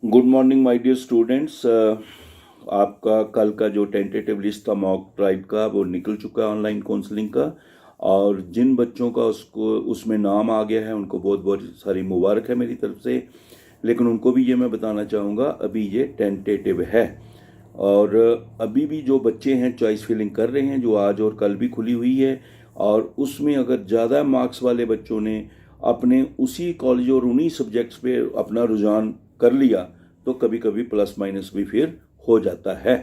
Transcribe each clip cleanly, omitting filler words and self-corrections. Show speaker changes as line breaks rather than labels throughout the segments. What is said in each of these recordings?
Good morning my dear students. आपका कल का जो टेंटेटिव लिस्ट था मॉक ड्राइव का वो निकल चुका है ऑनलाइन काउंसलिंग का। और जिन बच्चों का उसको उसमें नाम आ गया है उनको बहुत बहुत सारी मुबारक है मेरी तरफ से। लेकिन उनको भी ये मैं बताना चाहूँगा अभी ये टेंटेटिव है। और अभी भी जो बच्चे हैं चॉइस फिलिंग कर रहे हैं जो आज और कल भी खुली हुई है। और उसमें अगर ज़्यादा मार्क्स वाले बच्चों ने अपने उसी कॉलेज और उन्हीं सब्जेक्ट्स पे अपना रुझान कर लिया तो कभी कभी प्लस माइनस भी फिर हो जाता है।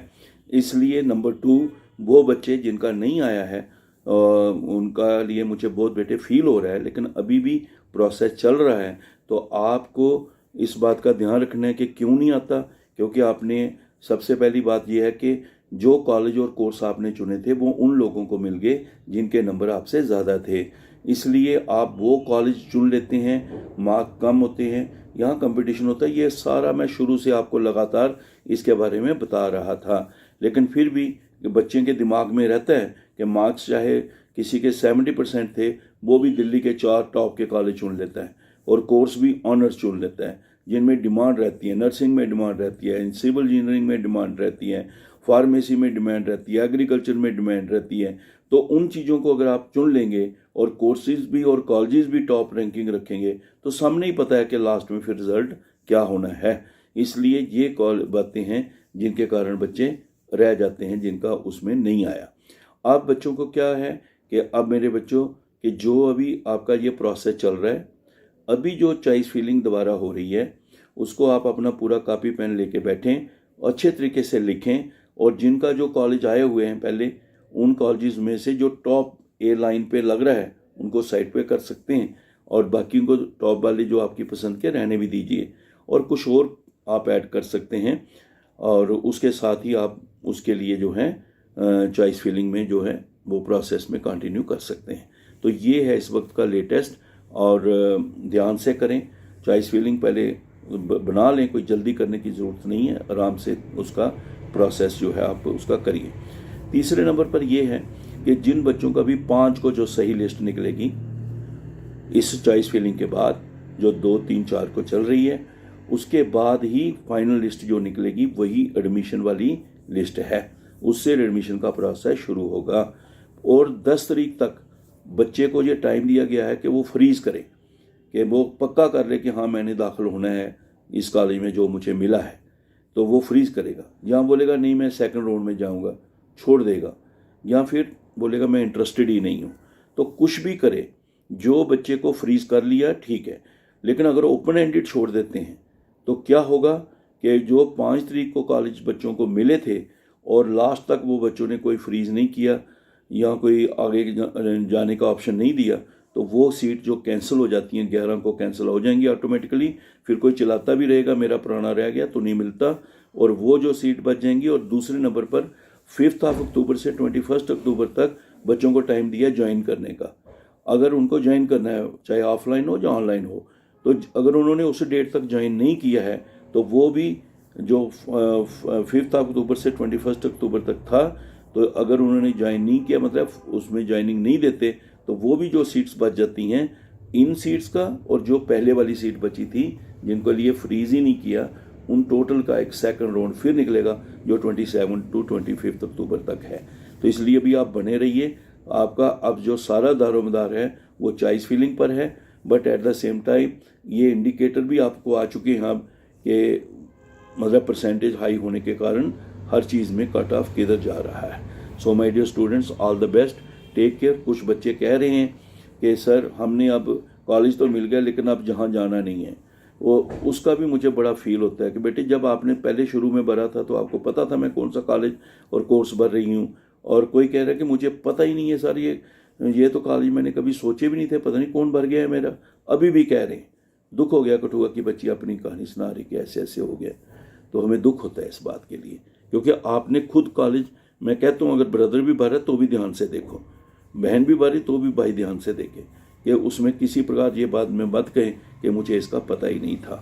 इसलिए नंबर 2 वो बच्चे जिनका नहीं आया है उनका लिए मुझे बहुत बेटे फील हो रहा है, लेकिन अभी भी प्रोसेस चल रहा है। तो आपको इस बात का ध्यान रखना है कि क्यों नहीं आता, क्योंकि आपने सबसे पहली बात यह है कि जो कॉलेज और कोर्स आपने चुने थे वो उन लोगों को मिल गए जिनके नंबर आपसे ज़्यादा थे। इसलिए आप वो कॉलेज चुन लेते हैं, मार्क कम होते हैं, यहाँ कंपटीशन होता है। ये सारा मैं शुरू से आपको लगातार इसके बारे में बता रहा था, लेकिन फिर भी बच्चे के दिमाग में रहता है कि मार्क्स चाहे किसी के 70% थे वो भी दिल्ली के 4 टॉप के कॉलेज चुन लेता है और कोर्स भी ऑनर्स चुन लेता है जिनमें डिमांड रहती है। नर्सिंग में डिमांड रहती है, सिविल इंजीनियरिंग में डिमांड रहती है, फार्मेसी में डिमांड रहती है, एग्रीकल्चर में डिमांड रहती है। तो उन चीज़ों को अगर आप चुन लेंगे और कोर्सेज भी और कॉलेजेस भी टॉप रैंकिंग रखेंगे तो सामने ही पता है कि लास्ट में फिर रिजल्ट क्या होना है। इसलिए ये बातें हैं जिनके कारण बच्चे रह जाते हैं जिनका उसमें नहीं आया। अब बच्चों को क्या है कि अब मेरे बच्चों कि जो अभी आपका ये प्रोसेस चल रहा है, अभी जो चॉइस फिलिंग दोबारा हो रही है उसको आप अपना पूरा कॉपी पेन लेके बैठें, अच्छे तरीके से लिखें। और जिनका जो कॉलेज आए हुए हैं पहले उन कॉलेजेस में से जो टॉप ए लाइन पे लग रहा है उनको साइड पे कर सकते हैं और बाकी को टॉप वाले जो आपकी पसंद के रहने भी दीजिए और कुछ और आप ऐड कर सकते हैं। और उसके साथ ही आप उसके लिए जो है चॉइस फिलिंग में जो है वो प्रोसेस में कंटिन्यू कर सकते हैं। तो ये है इस वक्त का लेटेस्ट। और ध्यान से करें चॉइस फिलिंग, पहले बना लें, कोई जल्दी करने की ज़रूरत नहीं है, आराम से उसका प्रोसेस जो है आप उसका करिए। तीसरे नंबर पर यह है कि जिन बच्चों का भी 5 को जो सही लिस्ट निकलेगी इस चॉइस फिलिंग के बाद जो 2, 3, 4 को चल रही है उसके बाद ही फाइनल लिस्ट जो निकलेगी वही एडमिशन वाली लिस्ट है, उससे एडमिशन का प्रोसेस शुरू होगा। और 10 तारीख तक बच्चे को ये टाइम दिया गया है कि वो फ्रीज़ करे, कि वो पक्का कर ले कि हाँ मैंने दाखिल होना है इस कॉलेज में जो मुझे मिला है, तो वो फ्रीज़ करेगा। या बोलेगा नहीं मैं सेकंड राउंड में जाऊंगा, छोड़ देगा, या फिर बोलेगा मैं इंटरेस्टेड ही नहीं हूँ। तो कुछ भी करे, जो बच्चे को फ्रीज़ कर लिया ठीक है। लेकिन अगर ओपन एंडेड छोड़ देते हैं तो क्या होगा कि जो 5 तारीख को कॉलेज बच्चों को मिले थे और लास्ट तक वो बच्चों ने कोई फ्रीज़ नहीं किया या कोई आगे जाने का ऑप्शन नहीं दिया, तो वो सीट जो कैंसिल हो जाती हैं 11 को कैंसिल हो जाएंगी ऑटोमेटिकली। फिर कोई चलाता भी रहेगा मेरा पुराना रह गया तो नहीं मिलता, और वो जो सीट बच जाएंगी। और दूसरे नंबर पर 5 अक्टूबर से 21 अक्टूबर तक बच्चों को टाइम दिया ज्वाइन करने का। अगर उनको ज्वाइन करना है चाहे ऑफलाइन हो या ऑनलाइन हो, तो अगर उन्होंने उस डेट तक ज्वाइन नहीं किया है तो वो भी जो 5 अक्टूबर से 21 अक्टूबर तक था, तो अगर उन्होंने ज्वाइन नहीं किया मतलब उसमें ज्वाइनिंग नहीं देते तो वो भी जो सीट्स बच जाती हैं इन सीट्स का, और जो पहले वाली सीट बची थी जिनको लिए फ्रीज ही नहीं किया उन टोटल का एक सेकंड राउंड फिर निकलेगा जो 27 टू 25 अक्टूबर तक है। तो इसलिए भी आप बने रहिए। आपका अब जो सारा दारोमदार है वो चॉइस फिलिंग पर है, but at the same time ये इंडिकेटर भी आपको आ चुके हैं अब कि मतलब परसेंटेज हाई होने के कारण हर चीज़ में कट ऑफ किधर जा रहा है। So my dear students, all the best, take care. कुछ बच्चे कह रहे हैं कि सर हमने अब कॉलेज तो मिल गया लेकिन अब जहाँ जाना नहीं है, वो उसका भी मुझे बड़ा फील होता है कि बेटे जब आपने पहले शुरू में भरा था तो आपको पता था मैं कौन सा कॉलेज और कोर्स भर रही हूँ। और कोई कह रहा है कि मुझे पता ही नहीं है सर, ये तो कॉलेज मैंने कभी सोचे भी नहीं थे, पता नहीं कौन भर गया है मेरा। अभी भी कह रहे हैं। दुख हो गया कठुआ की बच्ची अपनी कहानी सुना रही कि ऐसे ऐसे हो गया। तो हमें दुख होता है इस बात के लिए, क्योंकि आपने खुद कॉलेज, मैं कहता हूँ अगर ब्रदर भी भरा तो भी ध्यान से देखो, बहन भी भरी तो भी भाई ध्यान से देखे कि उसमें किसी प्रकार ये बात में मत कहें कि मुझे इसका पता ही नहीं था।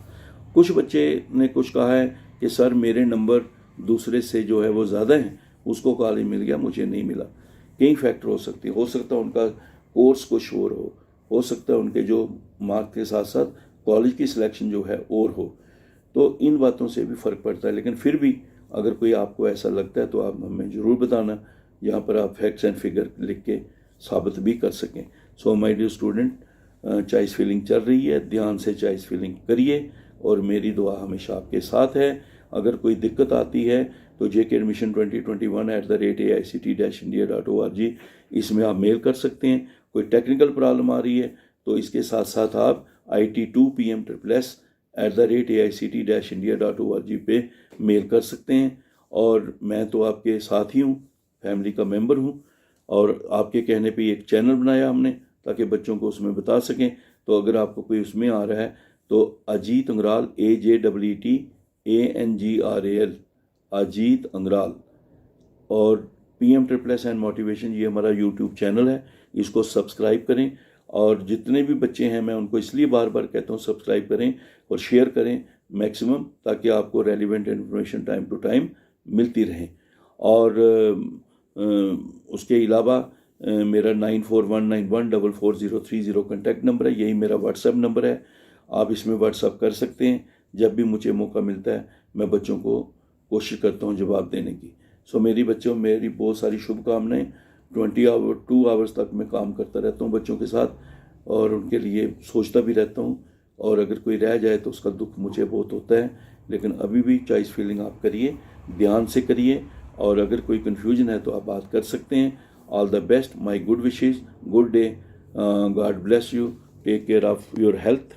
कुछ बच्चे ने कुछ कहा है कि सर मेरे नंबर दूसरे से जो है वो ज़्यादा हैं, उसको कॉलेज मिल गया मुझे नहीं मिला। कई फैक्टर हो सकते, हो सकता है उनका कोर्स कुछ और हो सकता है उनके जो मार्क के साथ साथ कॉलेज की सिलेक्शन जो है और हो। तो इन बातों से भी फ़र्क पड़ता है। लेकिन फिर भी अगर कोई आपको ऐसा लगता है तो आप हमें ज़रूर बताना, यहाँ पर आप फैक्ट्स एंड फिगर लिख के साबित भी कर सकें। So my dear student, choice filling चल रही है, ध्यान से चॉइस फिलिंग करिए और मेरी दुआ हमेशा आपके साथ है। अगर कोई दिक्कत आती है तो JK Admission 2021@AICT-India.org इसमें आप मेल कर सकते हैं। कोई टेक्निकल प्रॉब्लम आ रही है तो इसके साथ साथ आप IT2PM@AICT-India.org पे मेल कर सकते हैं। और मैं तो आपके साथ ही हूँ, फैमिली का मेंबर हूँ, और आपके कहने पे एक चैनल बनाया हमने ताकि बच्चों को उसमें बता सकें। तो अगर आपको कोई उसमें आ रहा है तो अजीत अंगराल, AJEETANGRAL, अजीत अंगराल, और PM एंड मोटिवेशन, ये हमारा यूट्यूब चैनल है, इसको सब्सक्राइब करें। और जितने भी बच्चे हैं मैं उनको इसलिए बार बार कहता हूँ सब्सक्राइब करें और शेयर करें मैक्सिमम, ताकि आपको relevant information time to time मिलती रहे। और उसके अलावा मेरा 9419144030 कॉन्टैक्ट नंबर है, यही मेरा व्हाट्सएप नंबर है। आप इसमें व्हाट्सएप कर सकते हैं। जब भी मुझे मौका मिलता है मैं बच्चों को कोशिश करता हूँ जवाब देने की। सो मेरी बच्चों, मेरी बहुत सारी शुभकामनाएं। 2 आवर्स तक मैं काम करता रहता हूँ बच्चों के साथ और उनके लिए सोचता भी रहता हूँ, और अगर कोई रह जाए तो उसका दुख मुझे बहुत होता है। लेकिन अभी भी चॉइस फिलिंग आप करिए, ध्यान से करिए, और अगर कोई कन्फ्यूजन है तो आप बात कर सकते हैं। All the best, my good wishes, good day, God bless you, take care of your health.